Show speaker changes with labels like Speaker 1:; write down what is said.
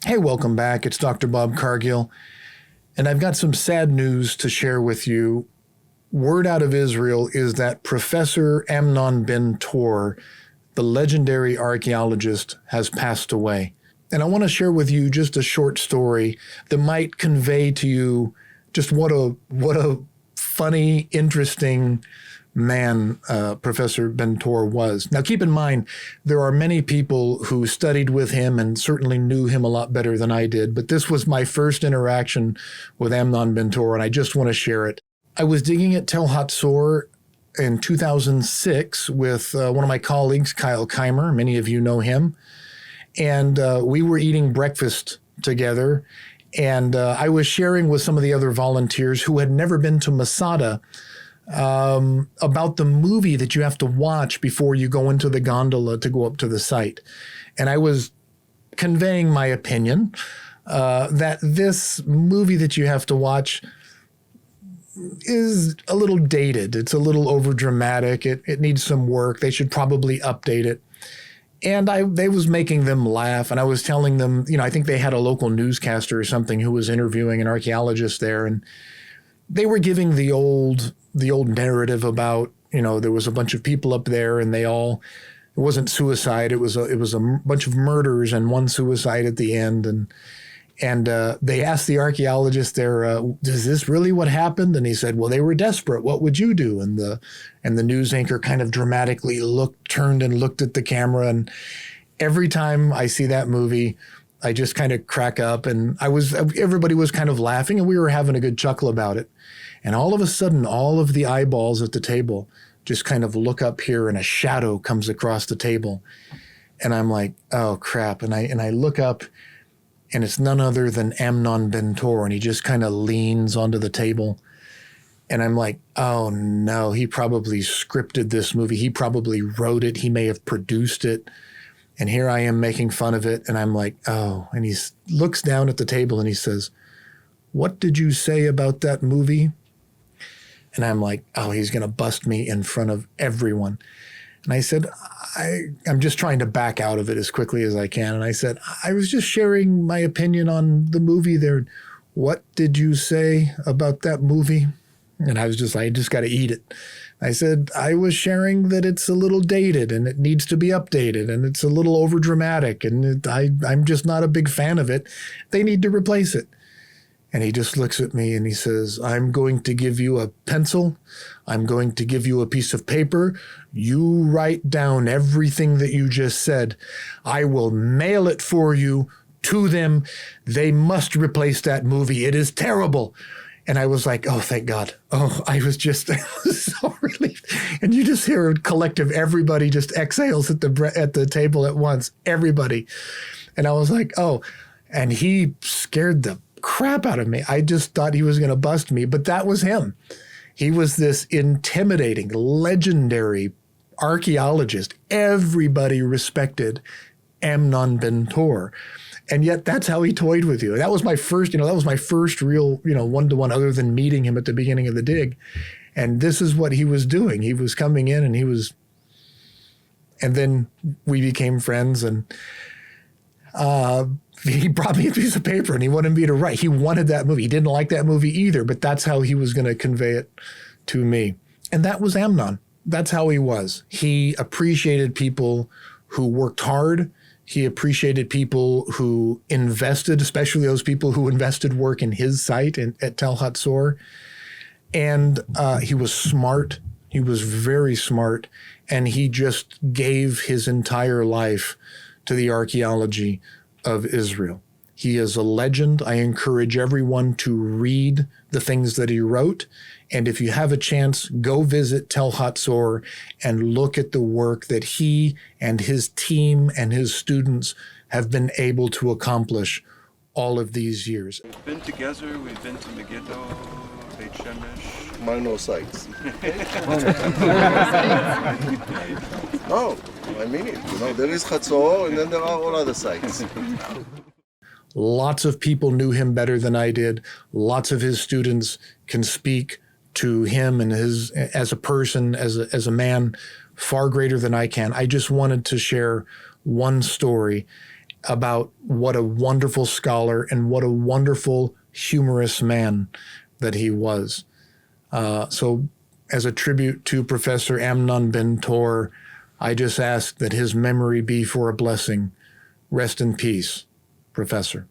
Speaker 1: Hey, welcome back. It's Dr. Bob Cargill, and I've got some sad news to share with you. Word out of Israel is that Professor Amnon Ben-Tor, the legendary archaeologist, has passed away. And I want to share with you just a short story that might convey to you just what a funny, interesting man Professor Ben-Tor was. Now, keep in mind, there are many people who studied with him and certainly knew him a lot better than I did, but this was my first interaction with Amnon Ben-Tor, and I just want to share it. I was digging at Tel Hazor in 2006 with one of my colleagues, Kyle Keimer. Many of you know him. And we were eating breakfast together, and I was sharing with some of the other volunteers who had never been to Masada about the movie that you have to watch before you go into the gondola to go up to the site. And I was conveying my opinion that this movie that you have to watch is a little dated. It's a little overdramatic. It needs some work. They should probably update it. And they was making them laugh, and I was telling them, I think they had a local newscaster or something who was interviewing an archaeologist there, and they were giving the old narrative about, there was a bunch of people up there, and it wasn't suicide. It was a bunch of murders and one suicide at the end, and they asked the archaeologist there, is this really what happened? And he said, well, they were desperate. What would you do? And the news anchor kind of dramatically turned and looked at the camera. And every time I see that movie, I just kind of crack up, and everybody was kind of laughing, and we were having a good chuckle about it. And all of a sudden, all of the eyeballs at the table just kind of look up here, and a shadow comes across the table. And I'm like, oh crap. And I look up, and it's none other than Amnon Ben-Tor, and he just kind of leans onto the table. And I'm like, oh no, he probably scripted this movie. He probably wrote it. He may have produced it. And here I am making fun of it. And I'm like, oh, and he looks down at the table and he says, what did you say about that movie? And I'm like, oh, he's going to bust me in front of everyone. And I said, I'm just trying to back out of it as quickly as I can. And I said, I was just sharing my opinion on the movie there. What did you say about that movie? And I just got to eat it. I said, I was sharing that it's a little dated and it needs to be updated and it's a little overdramatic and I'm just not a big fan of it. They need to replace it. And he just looks at me and he says, I'm going to give you a pencil. I'm going to give you a piece of paper. You write down everything that you just said. I will mail it for you to them. They must replace that movie. It is terrible. And I was like, oh, thank God. Oh, I was so relieved. And you just hear a collective, everybody just exhales at the table at once, everybody. And I was like, oh, and he scared the crap out of me. I just thought he was going to bust me, but that was him. He was this intimidating, legendary archaeologist. Everybody respected Amnon Ben-Tor. And yet that's how he toyed with you. That was my first real, one-to-one, other than meeting him at the beginning of the dig. And this is what he was doing. He was coming in and then we became friends, and he brought me a piece of paper and he wanted me to write. He wanted that movie. He didn't like that movie either, but that's how he was going to convey it to me. And that was Amnon. That's how he was. He appreciated people who worked hard. He appreciated people who invested, especially those people who invested work in his site at Tel Hazor. And he was smart. He was very smart. And he just gave his entire life to the archaeology of Israel. He is a legend. I encourage everyone to read the things that he wrote. And if you have a chance, go visit Tel Hazor and look at the work that he and his team and his students have been able to accomplish all of these years.
Speaker 2: We've been to Gezer, we've been to Megiddo, Beit Shemesh.
Speaker 3: Minor sites. Oh, I mean it. There is Hazor and then there are all other sites.
Speaker 1: Lots of people knew him better than I did. Lots of his students can speak to him and his as a person, as a man, far greater than I can. I just wanted to share one story. about what a wonderful scholar and what a wonderful, humorous man that he was. So as a tribute to Professor Amnon Ben-Tor, I just ask that his memory be for a blessing. Rest in peace, Professor.